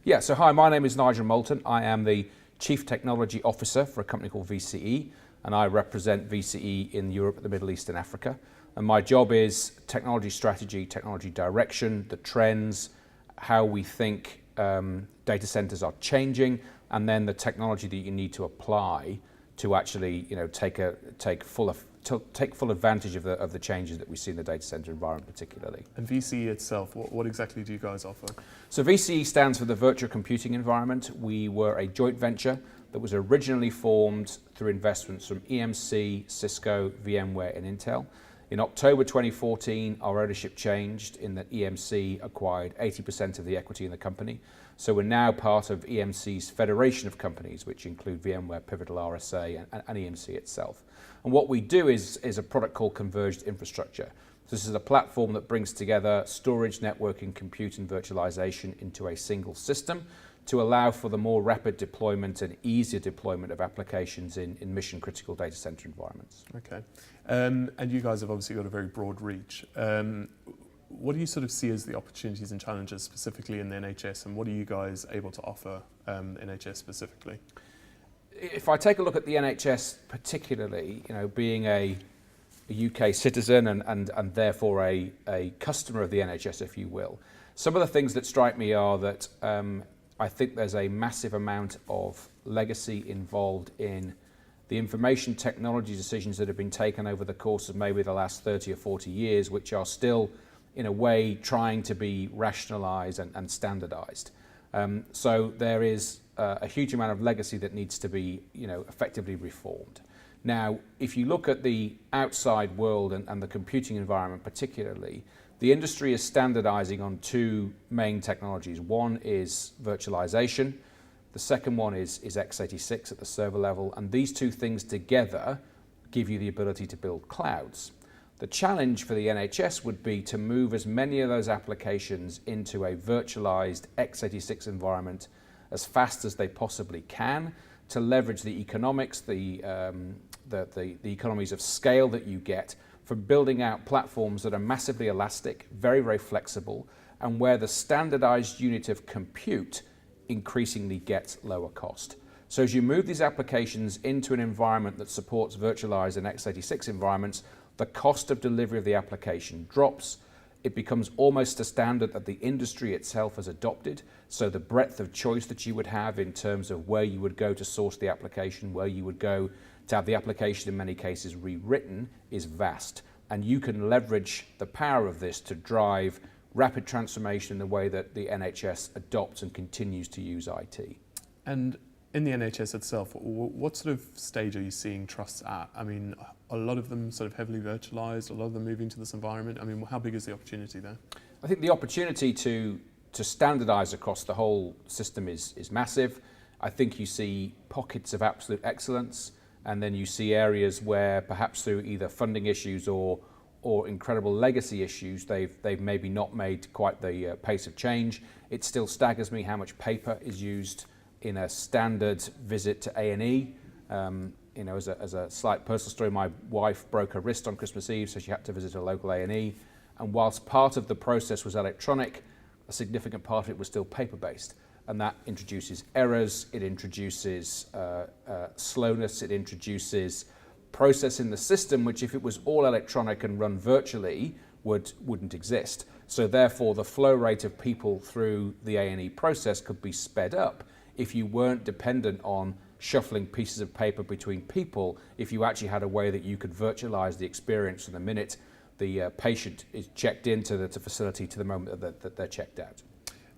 Yeah, so hi, my name is Nigel Moulton. I am the Chief Technology Officer for a company called VCE, and I represent VCE in Europe, the Middle East and Africa. And my job is technology strategy, technology direction, the trends, how we think data centers are changing, and then the technology that you need to apply to actually take full advantage of the changes that we see in the data center environment particularly. And VCE itself, what exactly do you guys offer? So VCE stands for the Virtual Computing Environment. We were a joint venture that was originally formed through investments from EMC, Cisco, VMware and Intel. In October 2014, our ownership changed in that EMC acquired 80% of the equity in the company. So we're now part of EMC's federation of companies, which include VMware, Pivotal RSA, and EMC itself. And what we do is a product called Converged Infrastructure. So this is a platform that brings together storage, networking, compute, and virtualization into a single system to allow for the more rapid deployment and easier deployment of applications in mission-critical data center environments. Okay. And you guys have obviously got a very broad reach. What do you sort of see as the opportunities and challenges specifically in the NHS, and what are you guys able to offer NHS specifically? If I take a look at the NHS particularly, being a UK citizen and therefore a customer of the NHS, if you will, some of the things that strike me are that I think there's a massive amount of legacy involved in the information technology decisions that have been taken over the course of maybe the last 30 or 40 years, which are still in a way trying to be rationalized and standardized. So there is a huge amount of legacy that needs to be effectively reformed. Now, if you look at the outside world and the computing environment particularly, the industry is standardizing on two main technologies. One is virtualization. The second one is x86 at the server level. And these two things together give you the ability to build clouds. The challenge for the NHS would be to move as many of those applications into a virtualized x86 environment as fast as they possibly can to leverage the economics, the economies of scale that you get from building out platforms that are massively elastic, very, very flexible, and where the standardized unit of compute increasingly gets lower cost. So as you move these applications into an environment that supports virtualized and x86 environments, the cost of delivery of the application drops. It becomes almost a standard that the industry itself has adopted. So the breadth of choice that you would have in terms of where you would go to source the application, where you would go to have the application in many cases rewritten is vast. And you can leverage the power of this to drive rapid transformation in the way that the NHS adopts and continues to use IT. And in the NHS itself, what sort of stage are you seeing trusts at? I mean, a lot of them sort of heavily virtualized, a lot of them moving to this environment. I mean, how big is the opportunity there? I think the opportunity to standardize across the whole system is massive. I think you see pockets of absolute excellence, and then you see areas where perhaps through either funding issues or incredible legacy issues, they've maybe not made quite the pace of change. It still staggers me how much paper is used in a standard visit to A&E. As a slight personal story, my wife broke her wrist on Christmas Eve, so she had to visit a local A&E. And whilst part of the process was electronic, a significant part of it was still paper-based. And that introduces errors, it introduces slowness, it introduces process in the system, which if it was all electronic and run virtually, wouldn't exist. So therefore, the flow rate of people through the A&E process could be sped up if you weren't dependent on shuffling pieces of paper between people, if you actually had a way that you could virtualize the experience from the minute the patient is checked into the facility to the moment that they're checked out.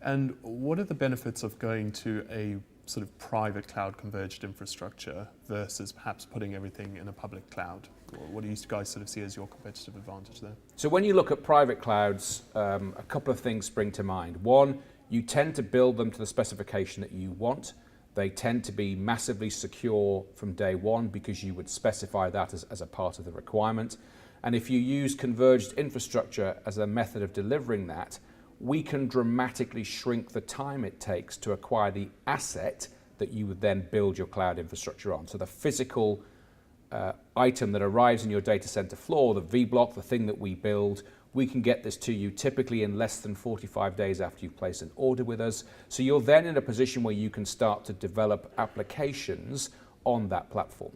And what are the benefits of going to a sort of private cloud converged infrastructure versus perhaps putting everything in a public cloud? What do you guys sort of see as your competitive advantage there? So when you look at private clouds, a couple of things spring to mind. One, you tend to build them to the specification that you want. They tend to be massively secure from day one because you would specify that as a part of the requirement. And if you use converged infrastructure as a method of delivering that, we can dramatically shrink the time it takes to acquire the asset that you would then build your cloud infrastructure on. So the physical item that arrives in your data center floor, the V block, the thing that we build, we can get this to you typically in less than 45 days after you've placed an order with us. So you're then in a position where you can start to develop applications on that platform.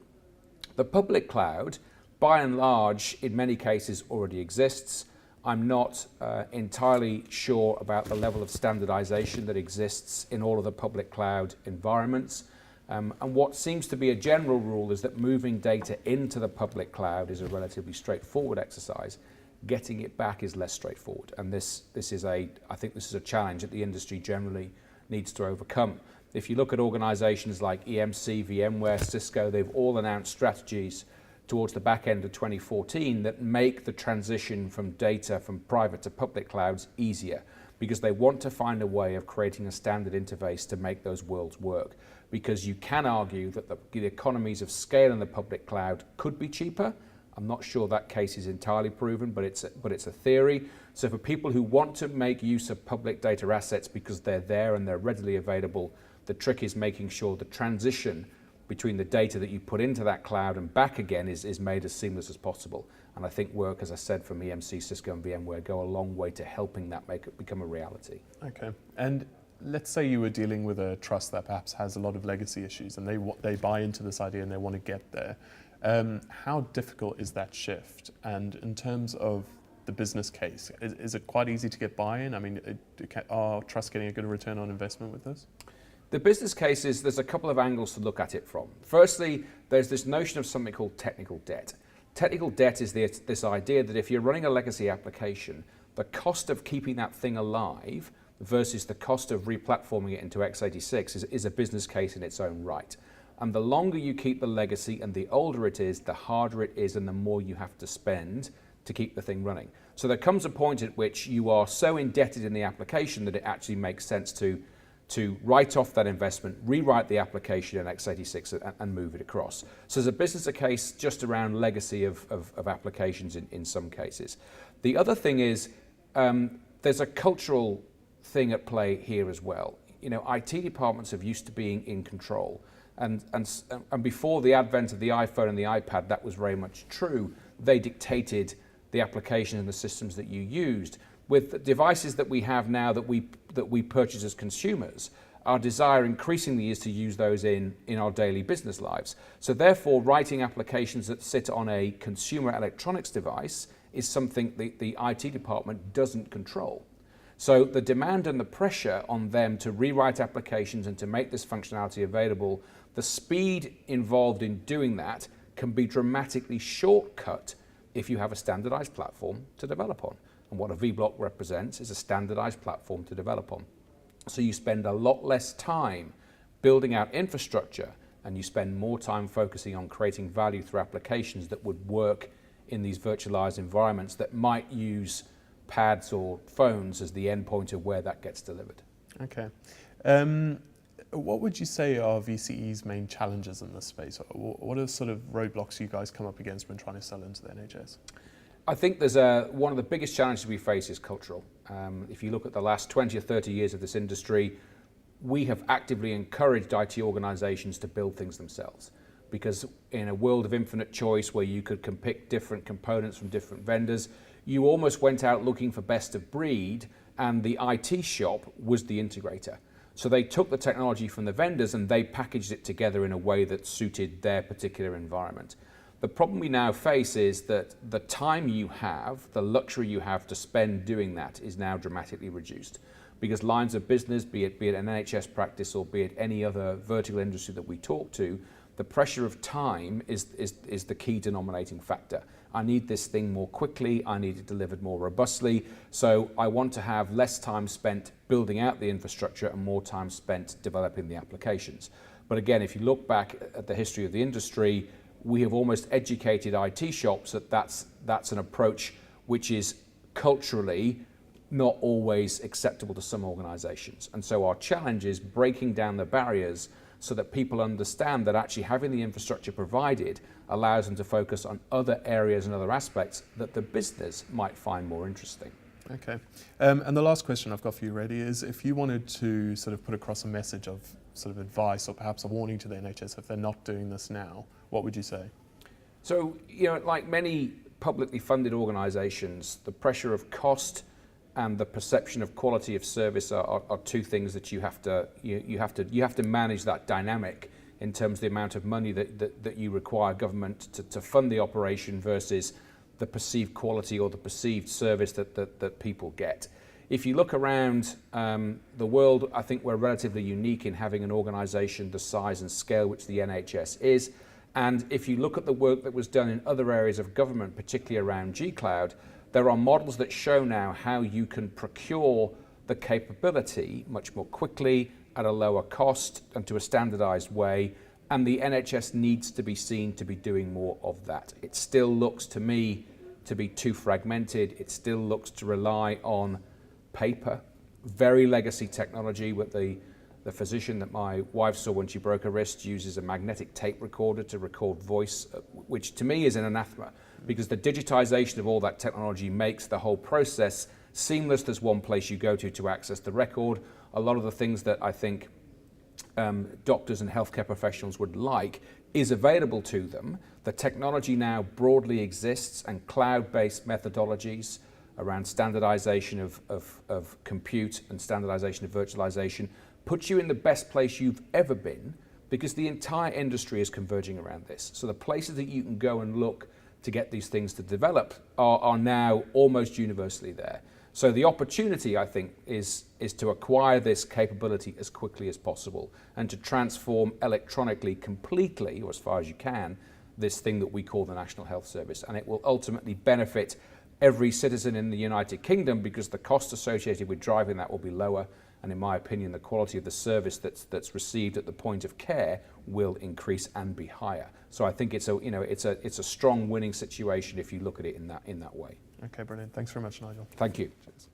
The public cloud, by and large, in many cases already exists. I'm not entirely sure about the level of standardization that exists in all of the public cloud environments. And what seems to be a general rule is that moving data into the public cloud is a relatively straightforward exercise. Getting it back is less straightforward. And I think this is a challenge that the industry generally needs to overcome. If you look at organizations like EMC, VMware, Cisco, they've all announced strategies towards the back end of 2014 that make the transition from data from private to public clouds easier, because they want to find a way of creating a standard interface to make those worlds work. Because you can argue that the economies of scale in the public cloud could be cheaper. I'm not sure that case is entirely proven, but it's a theory. So for people who want to make use of public data assets because they're there and they're readily available, the trick is making sure the transition between the data that you put into that cloud and back again is made as seamless as possible. And I think work, as I said, from EMC, Cisco and VMware go a long way to helping that make it become a reality. Okay. And let's say you were dealing with a trust that perhaps has a lot of legacy issues and they buy into this idea and they want to get there. How difficult is that shift? And in terms of the business case, is it quite easy to get buy-in? I mean, are trusts getting a good return on investment with this? The business case is, there's a couple of angles to look at it from. Firstly, there's this notion of something called technical debt. Technical debt is this idea that if you're running a legacy application, the cost of keeping that thing alive versus the cost of replatforming it into x86 is a business case in its own right. And the longer you keep the legacy and the older it is, the harder it is and the more you have to spend to keep the thing running. So there comes a point at which you are so indebted in the application that it actually makes sense to write off that investment, rewrite the application in x86 and move it across. So there's a business case just around legacy of applications in some cases. The other thing is there's a cultural thing at play here as well. You know, IT departments have used to being in control. And before the advent of the iPhone and the iPad, that was very much true. They dictated the application and the systems that you used. With the devices that we have now that we purchase as consumers, our desire increasingly is to use those in our daily business lives. So therefore, writing applications that sit on a consumer electronics device is something the IT department doesn't control. So the demand and the pressure on them to rewrite applications and to make this functionality available, the speed involved in doing that can be dramatically shortcut if you have a standardized platform to develop on. And what a vBlock represents is a standardized platform to develop on. So you spend a lot less time building out infrastructure and you spend more time focusing on creating value through applications that would work in these virtualized environments that might use pads or phones as the endpoint of where that gets delivered. Okay. What would you say are VCE's main challenges in this space? What are sort of roadblocks you guys come up against when trying to sell into the NHS? I think there's one of the biggest challenges we face is cultural. If you look at the last 20 or 30 years of this industry, we have actively encouraged IT organizations to build things themselves. Because in a world of infinite choice where you can pick different components from different vendors, you almost went out looking for best of breed, and the IT shop was the integrator. So they took the technology from the vendors and they packaged it together in a way that suited their particular environment. The problem we now face is that the time you have, the luxury you have to spend doing that is now dramatically reduced. Because lines of business, be it an NHS practice or be it any other vertical industry that we talk to, the pressure of time is the key denominating factor. I need this thing more quickly, I need it delivered more robustly, so I want to have less time spent building out the infrastructure and more time spent developing the applications. But again, if you look back at the history of the industry, we have almost educated IT shops that that's an approach which is culturally not always acceptable to some organizations. And so our challenge is breaking down the barriers so that people understand that actually having the infrastructure provided allows them to focus on other areas and other aspects that the business might find more interesting. Okay. And the last question I've got for you, Reddy, is if you wanted to sort of put across a message of sort of advice or perhaps a warning to the NHS if they're not doing this now, what would you say? So, you know, like many publicly funded organisations, the pressure of cost and the perception of quality of service are two things that you have to manage that dynamic in terms of the amount of money that you require government to fund the operation versus the perceived quality or the perceived service that people get. If you look around the world, I think we're relatively unique in having an organisation the size and scale which the NHS is. And if you look at the work that was done in other areas of government, particularly around G-Cloud, there are models that show now how you can procure the capability much more quickly at a lower cost and to a standardised way. And the NHS needs to be seen to be doing more of that. It still looks to me to be too fragmented. It still looks to rely on paper, very legacy technology. With the physician that my wife saw when she broke her wrist uses a magnetic tape recorder to record voice, which to me is an anathema, because the digitization of all that technology makes the whole process seamless. There's one place you go to access the record. A lot of the things that I think doctors and healthcare professionals would like is available to them. The technology now broadly exists, and cloud-based methodologies around standardization of compute and standardization of virtualization puts you in the best place you've ever been, because the entire industry is converging around this. So the places that you can go and look to get these things to develop are now almost universally there. So the opportunity, I think, is to acquire this capability as quickly as possible and to transform electronically completely, or as far as you can, this thing that we call the National Health Service. And it will ultimately benefit every citizen in the United Kingdom, because the cost associated with driving that will be lower, and in my opinion the quality of the service that's received at the point of care will increase and be higher. So I think it's a strong winning situation if you look at it in that way. Okay, brilliant. Thanks very much, Nigel. Thank you. Cheers.